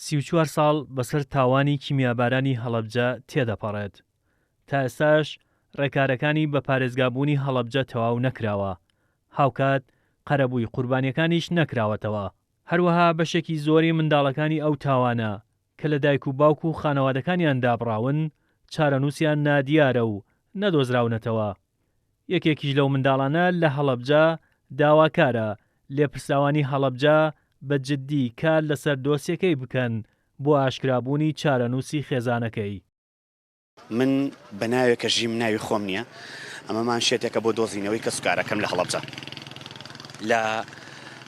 34 ساڵ بەسەر تاوانی کیمیابارانی هەڵەبجە تێدەپەڕێت. تا ئێستاش ڕێکارەکانی بە پارێزگابوونی هەڵەبجە تەواو نەکراوە. هاوکات قەرەبووی قوربانیەکانیش نەکراوەتەوە. هەروەها بەشێکی زۆری منداڵەکانی ئەو تاوانە کە لە دایک و باوک و خانەوادەکانیان دابڕاون چارەنووسیان نادیارە و نەدۆزراونەتەوە. یەکێکیش لەو منداڵانە لە هەڵەبجە داواکارە لێپرساوانی هەڵەبجە بە جددی کار لەسەر دۆسیەکەی بکەن بۆ ئاشکرابوونی چارەنووسی خێزانەکەی. من بە ناوێکە ژیم ناوی خۆم نییە، ئەمەمان شێتێکە بۆ دۆزینەوەی کە سوکارەکەم لە هەڵەبجە لە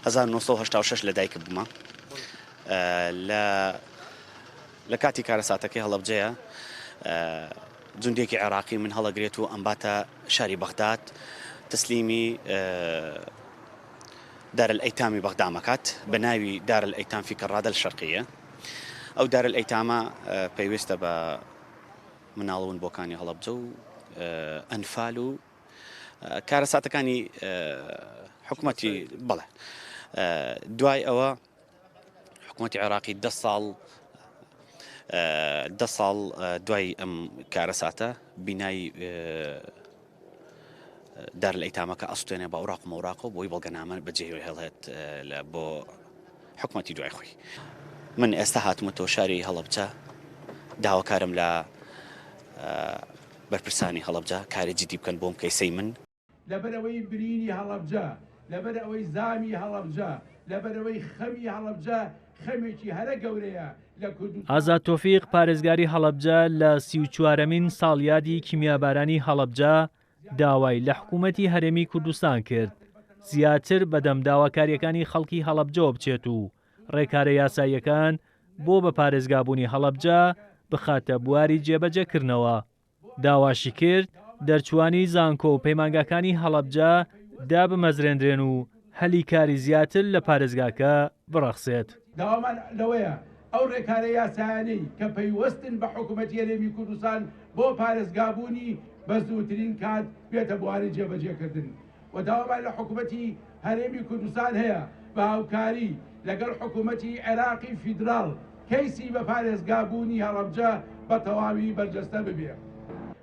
1986 لە دایک بوومە. لە کاتی کارەساتەکەی هەڵەبجەیە جوندێکی عێراقی من هەڵەگرێت و ئەمباتە شاری بەغداد تسلیمی دار الأيتام بەغدامەکات بە ناوی دار الأيتام في كرادة الشرقية. ئەو دار الأيتامە پێویستە بە مناڵون بۆکانی هەڵەبجە و ئەنفال و کارەساتەکانی حکوومەتی بەڵێ. دوای ئەوە حکوومەتی عێراقی 10 ساڵ دوای ئەم کارەساتە بینایی دار الأيتامەکە ئەستێنێ بە ئەوراق و مەوراق و بۆی بەڵگەنامە بەجێ هێڵێت بۆ حکوومەتی دوای خۆی. من ئێستا هاتمەوە شاری هەڵەبجە داواکارم لە بەرپرسانی هەڵەبجە کاری جدی بکەن بۆم کەیسەی من لەبەرەوەی برینی هەڵەبجە، لەبەرەوەی زامی هەڵەبجە، لەبەرەوەی خەمی هەڵەبجە خەمێکی هەرە گەورەیە لە کوردستان. ئازاد تۆفیق پارێزگاری هەڵەبجە لە 34مین ساڵیادی کیمیابارانی هەڵەبجە داوای لە حکوومەتی هەرێمی کوردستان کرد زیاتر بەدەم داواکاریەکانی خەڵکی هەڵەبجەوە بچێت و ڕێکارە یاساییەکان بۆ بە پارێزگابوونی هەڵەبجە بخاتە بواری جێبەجێکردنەوە. داواشی کرد دەرچوانی زانکۆ و پەیمانگاکانی هەڵەبجە دابمەزرێنرێن و هەلی کاری زیاتر لە پارێزگاکە بڕەخسێت. داوامان لەوەیە ئەو ڕێکارە یاسایانەی کە پەیوەستن بە حکوومەتی هەرێمی کوردستان بۆ پارێزگابوونی بە زووترین کات بێتە بواری جێبەجێکردن. و داوامان لە حکوومەتی هەرێمی کوردستان هەیە بە هاوکاری لەگەڵ حکوومەتی عێراقی فیدراڵ کەیسی بە پارێزگابوونی هەڵەبجە بە تەواوی بەرجەستە ببێ.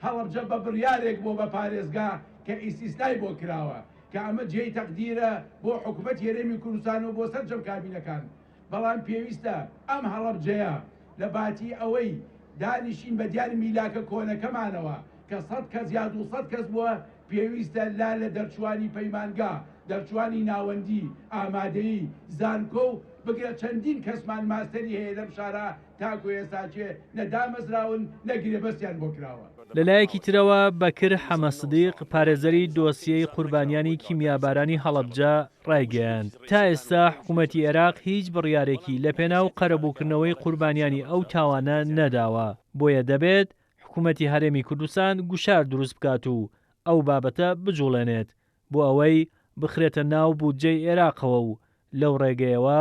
هەڵەبجە بە بڕیارێک بۆ بە پارێزگا کە ئیسیستای بۆ کراوە کە ئەمە جێی تەقدیرە بۆ حکوومەتی هەرێمی کوردستان و بۆ سەرجەم کابینەکان. بەڵام پێویستە ئەم هەڵەبجەیە لە باتی ئەوەی دانیشین بە دیار میلاکە کۆنەکەمانەوە کە 100 کەس یا 200 کەس بووە پێویستە لا لە دەرچوانی پەیمانگا، دەرچوانی ناوەندی، ئامادەیی، زانکۆ و بگرە چەندین کەسمان ماستەری هەیە لەم شارە تاکو ئێستاچێ نەدامەزراون نەگرێ بەستیان بۆ کراوە. لەلایەکی ترەوە بەکر حەمە سدیق پارێزەری دۆسیەی قوربانیانی کیمیابارانی هەڵەبجە ڕایگەیاند تا ئێستا حکوومەتی عێراق هیچ بڕیارێکی لە پێناو قەرەبووکردنەوەی قوربانیانی ئەو تاوانە نەداوە. بۆیە دەبێت حکوومەتی هەرێمی کوردستان گوشار دروست بکات و ئەو بابەتە بجوڵێنێت بۆ ئەوەی بخرێتە ناو بودجەی عێراقەوە و لەو ڕێگەیەوە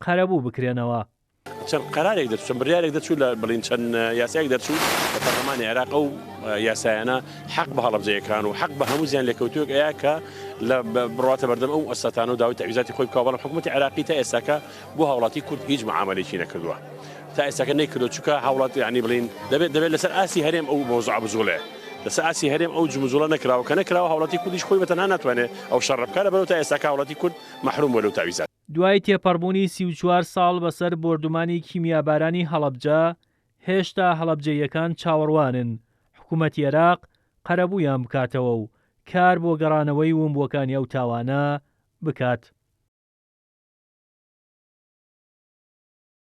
قەرەبوو بکرێنەوە. چەند قەرارێک دەچوو چەند بڕیارێک دەچوو لە بڵین چەند یاسایەک دەچوو لە پەرلەمانی عێراق ئەو یاسایانە حەق بە هەڵەبجەیەکان و حەق بە هەموو لێکەوتووەک ئەیە کە لە بڕاتە بەردەم ئەو ئەستاتانە و داوای تەویزاتی خۆی بکەوە. بەڵام حکوومەتی عێراقی تا ئێستاکە بۆ هاوڵاتی کورد هیچ معاملەیەکی نەکردووە. تا ئێستاکە نەیکردو چونکە هاوڵات یعنی بڵین دەبێت لەسەر ئاسی هەرێم ئەو مۆزوع بزوڵێ لەسەر ئاسی هەرێم ئەو جمزوڵە نەکراوە کە نەکراوە هاوڵاتی کوردیش خۆی بەتەنها ناتوانێت ئەو شەڕ بکات لەبەرەوە تا ئێستاکە هاوڵاتی کورد مەحروم بووە لەو تاویزات. دوای تێپەڕبوونی 34 ساڵ بەسەر بردومانی کیمیابارانی هەڵەبجە هێشتا هەڵەبجەیەکان چاوەڕوانن حکوومەتی عێراق قەرەبوویان بکاتەوە و کار بۆ گەڕانەوەی ومبووەکانی ئەو تاوانە بکات.